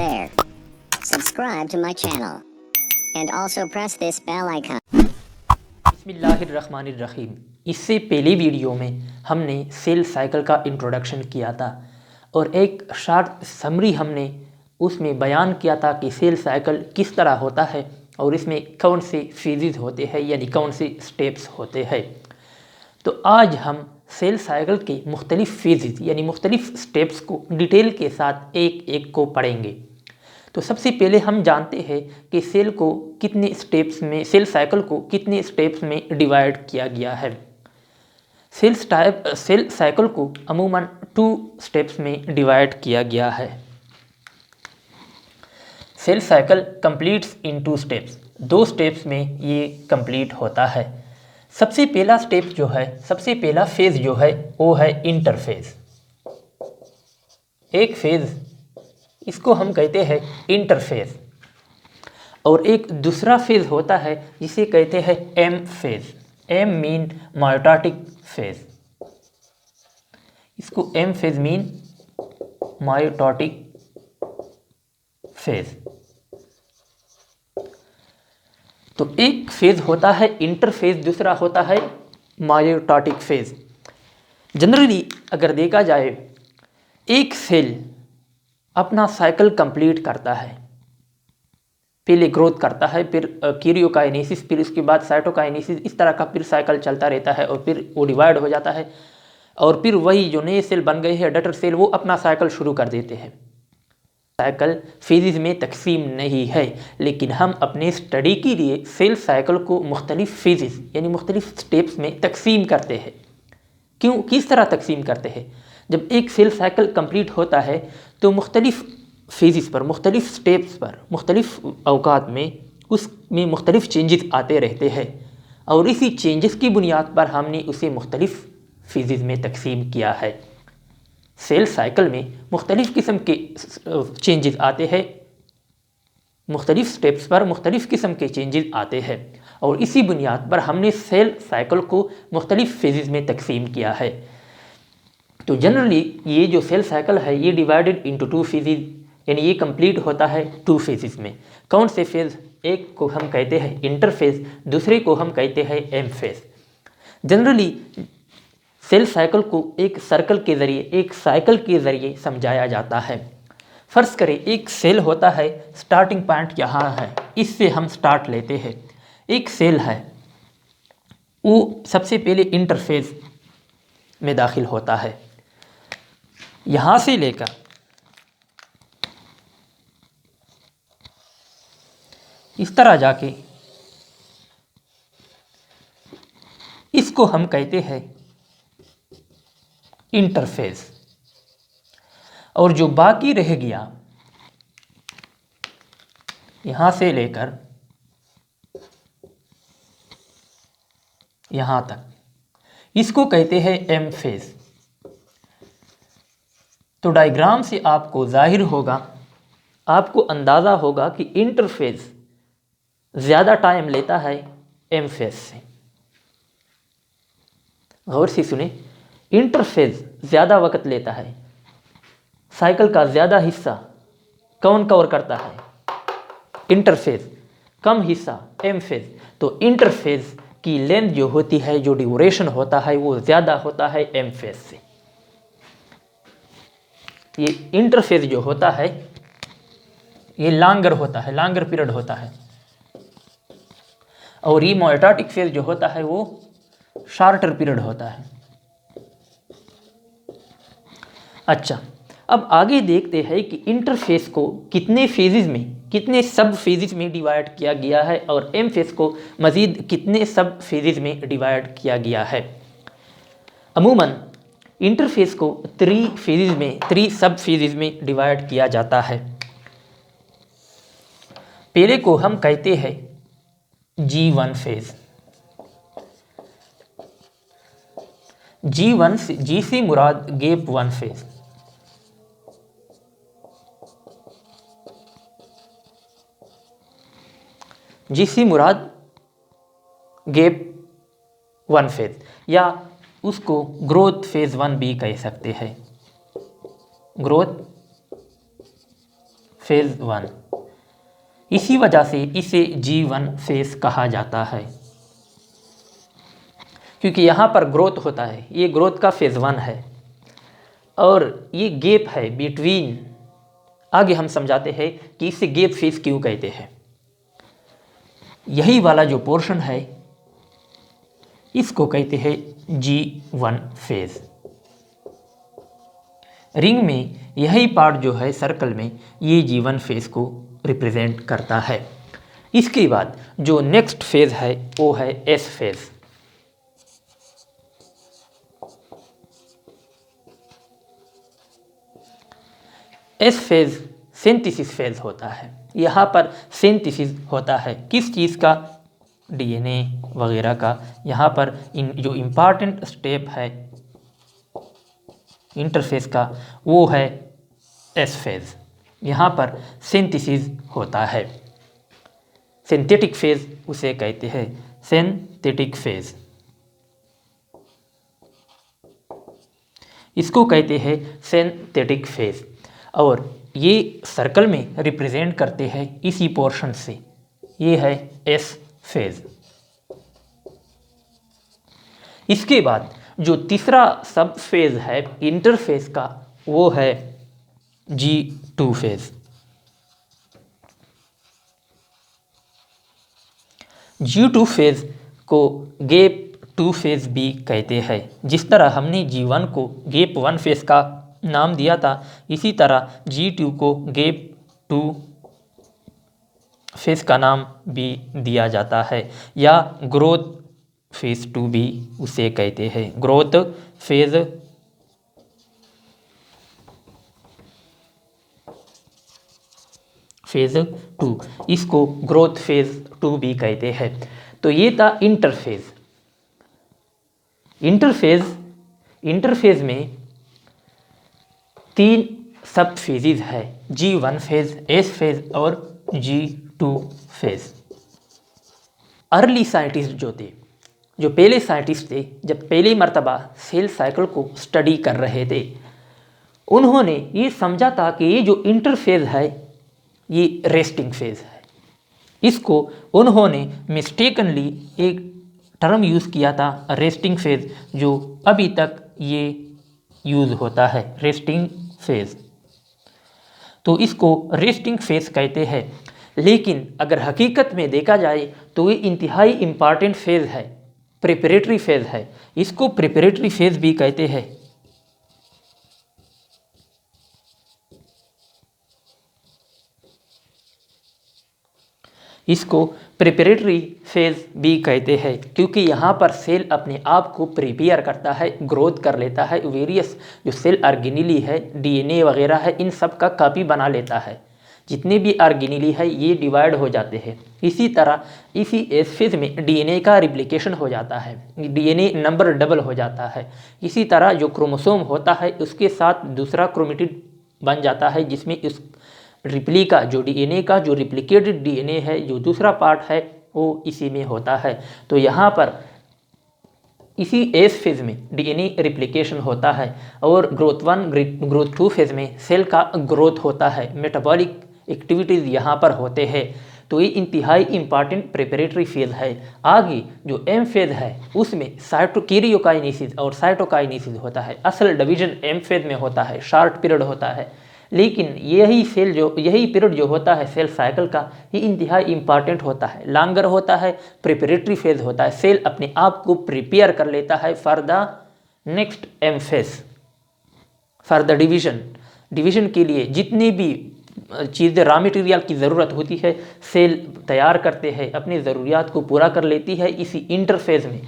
there. Subscribe to my channel and also press this bell icon. बिस्मिल्लाहिर्रहमानिर्रहीम। इससे पहले video में हमने सेल साइकिल का इंट्रोडक्शन किया था और एक शार्ट समरी हमने उसमें बयान किया था कि सेल साइकिल किस तरह होता है और इसमें कौन से फेजेस होते हैं यानी कौन से स्टेप्स होते हैं। तो आज हम सेल साइकिल के मुख्तलिफ फेजेस यानी मुख्तलिफ स्टेप्स को डिटेल के साथ एक एक को पढ़ेंगे। तो सबसे पहले हम जानते हैं कि सेल साइकिल को कितने स्टेप्स में डिवाइड किया गया है। सेल साइकिल को अमूमन 2 स्टेप्स में डिवाइड किया गया है। सेल साइकिल कंप्लीट्स इन 2 स्टेप्स, 2 स्टेप्स में ये कंप्लीट होता है। सबसे पहला फेज़ जो है वो है इंटरफेज़। एक फेज़ इसको हम कहते हैं इंटरफेज़ और एक दूसरा फेज़ होता है जिसे कहते हैं M phase. M mean myotatic phase, इसको M phase mean myotatic phase. तो एक फेज़ होता है इंटरफेज़, दूसरा होता है मायोटाटिक फेज़। जनरली अगर देखा जाए एक सेल अपना साइकिल कंप्लीट करता है, पहले ग्रोथ करता है, फिर कैरियोकाइनेसिस, फिर उसके बाद साइटोकाइनेसिस, इस तरह का फिर साइकिल चलता रहता है और फिर वो डिवाइड हो जाता है और फिर वही जो नए सेल बन गए हैं डटर सेल वो अपना साइकिल शुरू कर देते हैं। साइकिल फेजेस में तकसीम नहीं है, लेकिन हम अपने स्टडी के लिए सेल साइकिल को मुख्तलिफ फेजेस यानी मुख्तलिफ स्टेप्स में तकसीम करते हैं। क्यों, किस तरह तकसीम करते हैं? जब एक सेल साइकिल कंप्लीट होता है तो मुख्तलिफ फेजेस पर, मुख्तलिफ स्टेप्स पर, मुख्तलिफ अवकात में उसमें मुख्तलिफ चेंजेस आते रहते हैं और इसी चेंजेस की बुनियाद पर हमने उसे मुख्तलिफ फेजेस में तकसीम किया है। सेल साइकिल में मुख्तलिफ किस्म के चेंजेस आते हैं, मुख्तलिफ स्टेप्स पर मुख्तलिफ किस्म के चेंजेस आते हैं और इसी बुनियाद पर हमने सेल साइकिल को मुख्तलिफ फेजेस में तकसीम किया है। तो जनरली ये जो सेल साइकिल है ये डिवाइडेड इंटू 2 फेजेस यानी ये कंप्लीट होता है 2 फेजेस में। कौन से फेज? एक को हम कहते हैं इंटरफेज, दूसरे को हम कहते हैं M phase. Generally cell cycle को एक सर्कल के ज़रिए, एक साइकिल के ज़रिए समझाया जाता है। फ़र्ज़ करें एक सेल होता है, स्टार्टिंग पॉइंट यहाँ है, इससे हम स्टार्ट लेते हैं। एक सेल है वो सबसे पहले इंटरफेज में दाखिल होता है, यहाँ से लेकर इस तरह जाके इसको हम कहते हैं इंटरफेज। और जो बाकी रह गया यहां से लेकर यहां तक, इसको कहते हैं एम फेज। तो डायग्राम से आपको जाहिर होगा, आपको अंदाजा होगा कि इंटरफेज ज्यादा टाइम लेता है एम फेज से। गौर से सुने, इंटरफेज ज़्यादा वक्त लेता है, साइकिल का ज़्यादा हिस्सा कौन कवर करता है? इंटरफेज, कम हिस्सा एम फेज। तो इंटरफेज की लेंथ जो होती है, जो ड्यूरेशन होता है वो ज़्यादा होता है एम फेज से। ये इंटरफेज जो होता है ये लॉन्गर होता है, लॉन्गर पीरियड होता है और ये मायोटाटिक फेज जो होता है वो शार्टर पीरियड होता है। अच्छा, अब आगे देखते हैं कि इंटरफेस को कितने फेजेस में, कितने सब फेजेस में डिवाइड किया गया है और एम फेज को मज़ीद कितने सब फेजेस में डिवाइड किया गया है। अमूमन इंटरफेस को 3 सब फेजेस में डिवाइड किया जाता है। पहले को हम कहते हैं G1 फेज। जी से मुराद गैप 1 फेज। जी से मुराद गैप 1 फेज या उसको ग्रोथ फेज 1 भी कह सकते हैं। Growth phase 1। इसी वजह से इसे G1 फेज़ कहा जाता है, क्योंकि यहाँ पर ग्रोथ होता है, ये ग्रोथ का फेज़ 1 है और ये गैप है बिटवीन। आगे हम समझाते हैं कि इसे गैप फेज़ क्यों कहते हैं। यही वाला जो पोर्शन है इसको कहते हैं G1 फेज़। रिंग में यही पार्ट जो है सर्कल में, ये G1 फेज़ को रिप्रेजेंट करता है। इसके बाद जो नेक्स्ट फेज़ है वो है S phase. S phase synthesis phase होता है। यहाँ पर सिंथेसिस होता है किस चीज़ का? डीएनए वगैरह का। यहाँ पर जो इम्पॉर्टेंट स्टेप है इंटरफेस का वो है एस फेज़। यहाँ पर सिंथेसिस होता है। सिंथेटिक फेज़ उसे कहते हैं सिंथेटिक फेज़। इसको कहते हैं सिंथेटिक फेज़ और ये सर्कल में रिप्रेजेंट करते हैं इसी पोर्शन से। ये है एस फेज़। इसके बाद जो तीसरा सब फेज़ है इंटरफेस का वो है G2 फेज़। G2 फेज़ को गैप 2 फेज़ भी कहते हैं। जिस तरह हमने G1 को गैप 1 फेज़ का नाम दिया था, इसी तरह G2 को गैप 2 फेज़ का नाम भी दिया जाता है या ग्रोथ फेज़ 2 भी उसे कहते हैं। ग्रोथ फेज़ फेज़ 2, इसको ग्रोथ फेज़ 2 भी कहते हैं। तो ये था इंटरफेज़। इंटरफेज़ में 3 सब फेजेस है, G1 फेज़, S फेज़ और G2 फेज़। अर्ली साइंटिस्ट जो पहले साइंटिस्ट थे, जब पहली मर्तबा सेल साइकिल को स्टडी कर रहे थे, उन्होंने ये समझा था कि ये जो इंटरफेज़ है ये रेस्टिंग फेज़ है। इसको उन्होंने मिस्टेकनली एक टर्म यूज़ किया था रेस्टिंग फेज़, जो अभी तक ये यूज़ होता है रेस्टिंग फेज़। तो इसको रेस्टिंग फेज़ कहते हैं। लेकिन अगर हकीकत में देखा जाए तो ये इंतहाई इम्पॉर्टेंट फेज़ है, प्रिपरेटरी फेज़ है। इसको प्रिपरेटरी फेज़ भी कहते हैं। इसको प्रिपरेटरी फेज़ भी कहते हैं क्योंकि यहाँ पर सेल अपने आप को प्रिपेयर करता है, ग्रोथ कर लेता है, वेरियस जो सेल ऑर्गेनेली है, डीएनए वगैरह है, इन सब का कॉपी बना लेता है। जितने भी ऑर्गेनेली है ये डिवाइड हो जाते हैं। इसी तरह इसी एस फेज़ में डीएनए का रिप्लिकेशन हो जाता है, डीएनए नंबर डबल हो जाता है। इसी तरह जो क्रोमोसोम होता है उसके साथ दूसरा क्रोमेटिड बन जाता है, जिसमें इस रिप्लिका जो डीएनए का जो रिप्लिकेटेड डीएनए है, जो दूसरा पार्ट है, वो इसी में होता है। तो यहाँ पर इसी एस फेज़ में डीएनए रिप्लिकेशन होता है और ग्रोथ 1 ग्रोथ 2 फेज़ में सेल का ग्रोथ होता है, मेटाबॉलिक एक्टिविटीज़ यहाँ पर होते हैं। तो ये इंतहाई इम्पॉर्टेंट प्रिपरेटरी फेज़ है। आगे जो एम फेज़ है उसमें कैरियोकाइनेसिस और साइटोकाइनेसिस होता है। असल डिवीजन एम फेज़ में होता है, शॉर्ट पीरियड होता है। लेकिन यही पीरियड जो होता है सेल साइकिल का, ये इंतहाई इम्पॉर्टेंट होता है, लॉन्गर होता है, प्रिपरेटरी फेज़ होता है। सेल अपने आप को प्रिपेयर कर लेता है for the next M phase, for the division के लिए जितनी भी चीज़ें रॉ मटेरियल की ज़रूरत होती है सेल तैयार करते हैं, अपनी ज़रूरियात को पूरा कर लेती है इसी इंटरफेज़ में,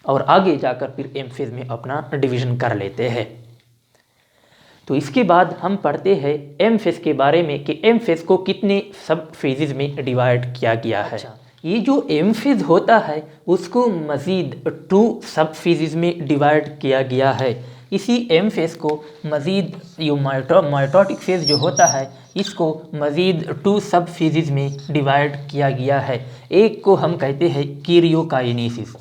और आगे जाकर फिर एम फेज़ में अपना डिवीज़न कर लेते हैं। तो इसके बाद हम पढ़ते हैं एम फेज़ के बारे में कि एम फेज़ को कितने सब फेजेस में डिवाइड किया गया है। ये जो एम फेज़ होता है उसको मज़ीद 2 सब फेजेस में डिवाइड किया गया है। इसी एम फेज़ को मज़ीद यो माइटोटिक फेज़ जो होता है इसको मज़ीद 2 सब फेजेस में डिवाइड किया गया है। एक को हम कहते हैं कैरियोकाइनेसिस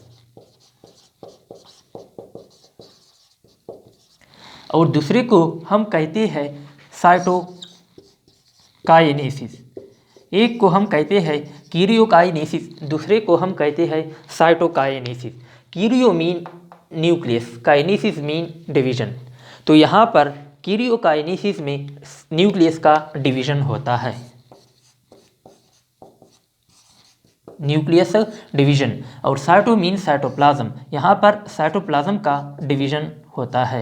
और दूसरे को हम कहते हैं काइनेसिस। एक को हम कहते हैं कीरियोकाइनेसिस, दूसरे को हम कहते हैं cytokinesis. Karyo mean nucleus, kinesis mean division. तो यहाँ पर कीरियोकाइनेसिस में न्यूक्लियस का डिवीजन होता है, न्यूक्लियस डिवीजन। और साइटो मीन साइटोप्लाज्म, यहाँ पर साइटोप्लाज्म का डिवीजन होता है।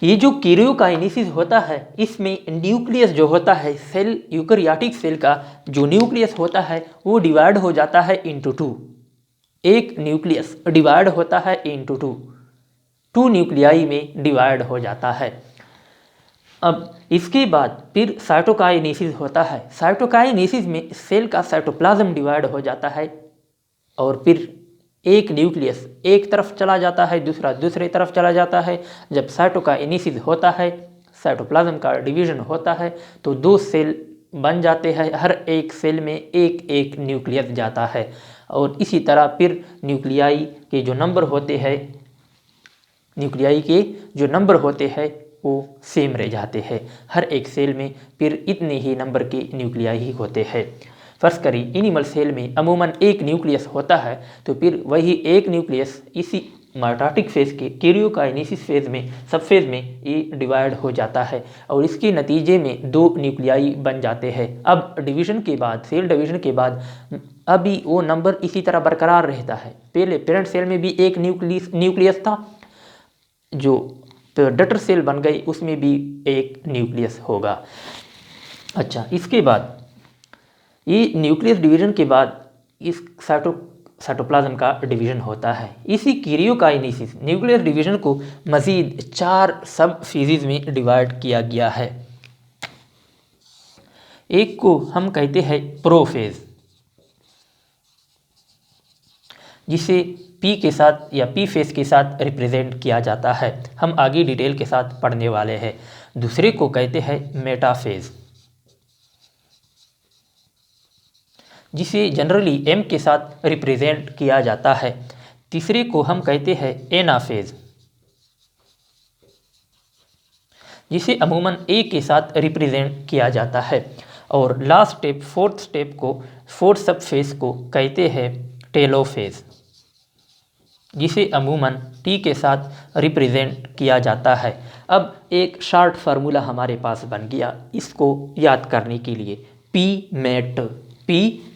ये जो कीरियोकाइनेसिस होता है इसमें न्यूक्लियस जो होता है सेल, यूकैरियोटिक सेल का जो न्यूक्लियस होता है वो डिवाइड हो जाता है इनटू टू। एक न्यूक्लियस डिवाइड होता है इनटू टू, टू न्यूक्लियाई में डिवाइड हो जाता है। अब इसके बाद फिर साइटोकाइनेसिस होता है। साइटोकाइनेसिस में सेल का साइटोप्लाज्म डिवाइड हो जाता है और फिर एक न्यूक्लियस एक तरफ चला जाता है, दूसरा दूसरे तरफ चला जाता है। जब साइटोकाइनेसिस होता है, साइटोप्लाज्म का डिवीजन होता है, तो दो सेल बन जाते हैं, हर एक सेल में एक एक न्यूक्लियस जाता है। और इसी तरह फिर न्यूक्लियाई के जो नंबर होते हैं, न्यूक्लियाई के जो नंबर होते हैं वो सेम रह जाते हैं। हर एक सेल में फिर इतने ही नंबर के न्यूक्लियाई ही होते हैं। फर्ज करिए एनिमल सेल में अमूमन एक न्यूक्लियस होता है, तो फिर वही एक न्यूक्लियस इसी माइटोटिक फेज के कीरियोकाइनेसिस फेज में, सब फेज में ये डिवाइड हो जाता है और इसके नतीजे में दो न्यूक्लियाई बन जाते हैं। अब डिवीजन के बाद, सेल डिवीजन के बाद अभी वो नंबर इसी तरह बरकरार रहता है। पहले पेरेंट सेल में भी एक न्यूक्लियस था, जो डटर सेल बन गई उसमें भी एक न्यूक्लियस होगा। अच्छा, इसके बाद ये न्यूक्लियस डिवीजन के बाद इस साइटोप्लाज्म का डिवीजन होता है। इसी कीरियोकाइनेसिस न्यूक्लियस डिवीजन को मज़ीद 4 सब फेजेस में डिवाइड किया गया है। एक को हम कहते हैं प्रोफेज, जिसे पी के साथ या पी फेज के साथ रिप्रेजेंट किया जाता है, हम आगे डिटेल के साथ पढ़ने वाले हैं। दूसरे को कहते हैं मेटाफेज, जिसे जनरली एम के साथ रिप्रेजेंट किया जाता है। तीसरे को हम कहते हैं एनाफेज, जिसे अमूमन ए के साथ रिप्रेजेंट किया जाता है। और लास्ट स्टेप, फोर्थ स्टेप को, फोर्थ सब फेज को कहते हैं टेलोफेज, जिसे अमूमन टी के साथ रिप्रेजेंट किया जाता है। अब एक शार्ट फार्मूला हमारे पास बन गया इसको याद करने के लिए, पी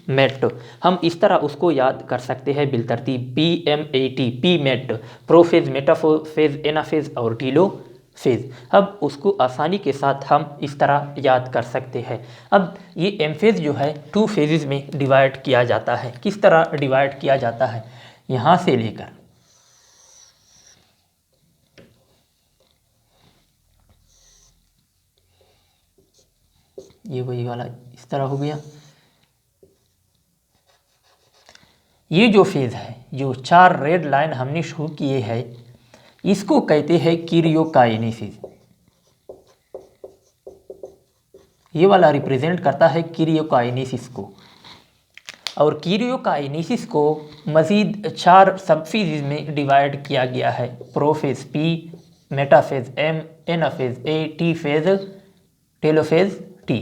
मेट। हम इस तरह उसको याद कर सकते हैं बिलतरतीब PMAT, P MAT, prophase, metaphase, anaphase और टीलोफेज। अब उसको आसानी के साथ हम इस तरह याद कर सकते हैं। अब ये एमफेज जो है 2 फेजेस में डिवाइड किया जाता है। किस तरह डिवाइड किया जाता है? यहाँ से लेकर ये वही वाला इस तरह हो गया। ये जो फेज है, जो 4 रेड लाइन हमने शो किए हैं, इसको कहते हैं कीरियोकाइनेसिस। ये वाला रिप्रेजेंट करता है कीरियोकाइनेसिस को। और कीरियोकाइनेसिस को मज़ीद 4 सब फेजेस में डिवाइड किया गया है। Prophase P, metaphase M, anaphase A, T phase, telophase T,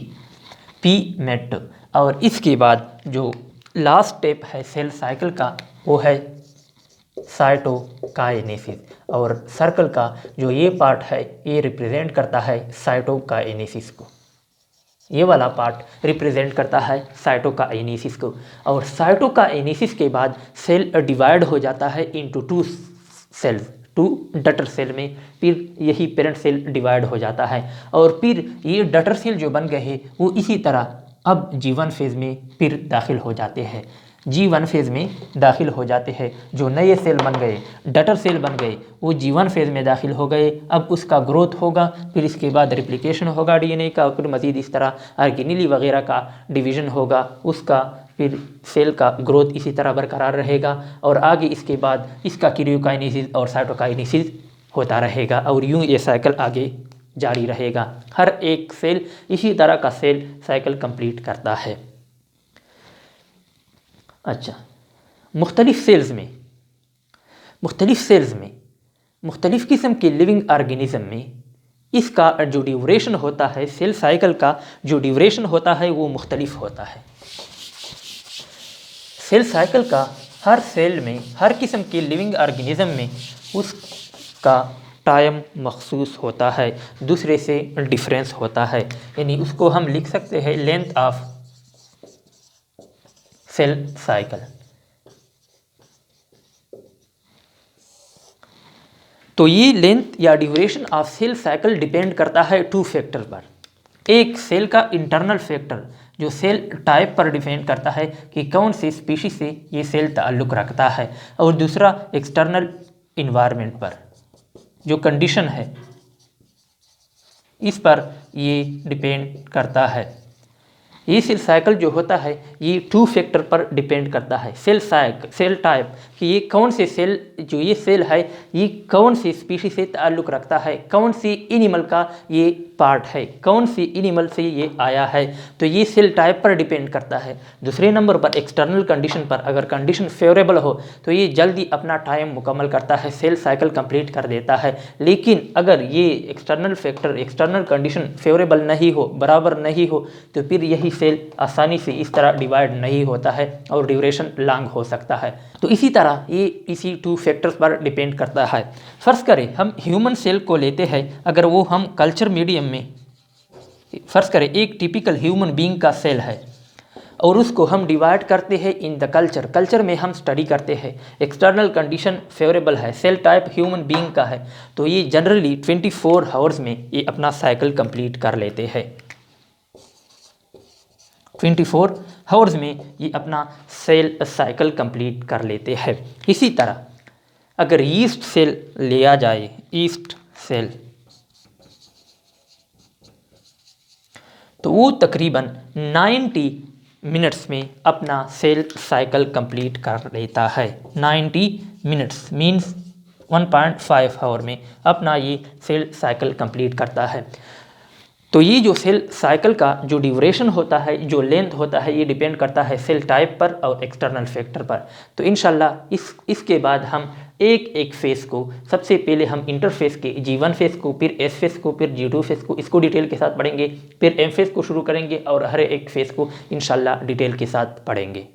P mat. और इसके बाद जो लास्ट स्टेप है सेल साइकिल का, वो है साइटोकाइनेसिस। और सर्कल का जो ये पार्ट है ये रिप्रेजेंट करता है साइटोकाइनेसिस को। ये वाला पार्ट रिप्रेजेंट करता है साइटोकाइनेसिस को। और साइटोकाइनेसिस के बाद सेल डिवाइड हो जाता है इनटू 2 सेल्स, 2 डटर सेल में। फिर यही पेरेंट सेल डिवाइड हो जाता है और फिर ये डटर सेल जो बन गए हैं वो इसी तरह अब G1 फेज़ में फिर दाखिल हो जाते हैं। G1 फेज़ में दाखिल हो जाते हैं। जो नए सेल बन गए, डटर सेल बन गए, वो G1 फेज़ में दाखिल हो गए। अब उसका ग्रोथ होगा, फिर इसके बाद रिप्लिकेशन होगा DNA का, फिर मज़ीद इस तरह ऑर्गेनेली वगैरह का डिवीज़न होगा, उसका फिर सेल का ग्रोथ इसी तरह बरकरार रहेगा। और आगे इसके बाद इसका कीरियोकाइनेसिस और साइटोकाइनेसिस होता रहेगा और यूँ ये साइकिल आगे जारी रहेगा। हर एक सेल इसी तरह का सेल साइकिल कंप्लीट करता है। अच्छा, मुख्तलिफ सेल्स में मुख्तलिफ किस्म के लिविंग ऑर्गेनिज्म में इसका जो ड्यूरेशन होता है, सेल साइकिल का जो ड्यूरेशन होता है वो मुख्तलिफ होता है। सेल साइकिल का हर सेल में, हर किस्म के लिविंग ऑर्गेनिज्म में उसका टाइम मखसूस होता है, दूसरे से डिफरेंस होता है। यानी उसको हम लिख सकते हैं लेंथ ऑफ सेल साइकिल। तो ये लेंथ या duration of cell cycle depend करता है 2 फैक्टर पर। एक सेल का इंटरनल फैक्टर जो सेल टाइप पर डिपेंड करता है कि कौन सी स्पीशीज से ये सेल ताल्लुक़ रखता है, और दूसरा एक्सटर्नल इन्वायरमेंट पर जो कंडीशन है इस पर ये डिपेंड करता है। ये सेल साइकिल जो होता है ये 2 फैक्टर पर डिपेंड करता है। सेल टाइप कि ये कौन से सेल, जो ये सेल है ये कौन सी स्पीशीज से ताल्लुक़ रखता है, कौन सी एनिमल का ये पार्ट है, कौन सी एनिमल से ये आया है, तो ये सेल टाइप पर डिपेंड करता है। दूसरे नंबर पर एक्सटर्नल कंडीशन पर, अगर कंडीशन फेवरेबल हो तो ये जल्दी अपना टाइम मुकम्मल करता है, सेल साइकिल कंप्लीट कर देता है। लेकिन अगर ये external factor, external condition favourable नहीं हो, बराबर नहीं हो, तो फिर यही सेल आसानी से इस तरह डिवाइड नहीं होता है और ड्यूरेशन लॉन्ग हो सकता है। तो इसी तरह ये इसी 2 फैक्टर्स पर डिपेंड करता है। फर्ज करें हम ह्यूमन सेल को लेते हैं, अगर वो हम कल्चर मीडियम में, फर्ज करें एक टिपिकल ह्यूमन बीइंग का सेल है और उसको हम डिवाइड करते हैं इन द कल्चर में हम स्टडी करते हैं, एक्सटर्नल कंडीशन फेवरेबल है, सेल टाइप ह्यूमन बीइंग का है, तो ये जनरली 24 आवर्स में ये अपना साइकिल कंप्लीट कर लेते हैं। 24 आवर्स में ये अपना सेल साइकिल कंप्लीट कर लेते हैं। इसी तरह अगर यीस्ट सेल लिया जाए, यीस्ट सेल, तो वो तकरीबन 90 मिनट्स में अपना सेल साइकिल कंप्लीट कर लेता है। 90 मिनट्स मीन्स 1.5 आवर में अपना ये सेल साइकिल कंप्लीट करता है। तो ये जो सेल साइकिल का जो ड्यूरेशन होता है, जो लेंथ होता है, ये डिपेंड करता है सेल टाइप पर और एक्सटर्नल फैक्टर पर। तो इंशाल्लाह इसके बाद हम एक एक फेस को, सबसे पहले हम इंटरफेस के G1 फेस को, फिर S फेस को, फिर G2 फेस को, इसको डिटेल के साथ पढ़ेंगे, फिर M फेस को शुरू करेंगे और हर एक फेस को इंशाल्लाह डिटेल के साथ पढ़ेंगे।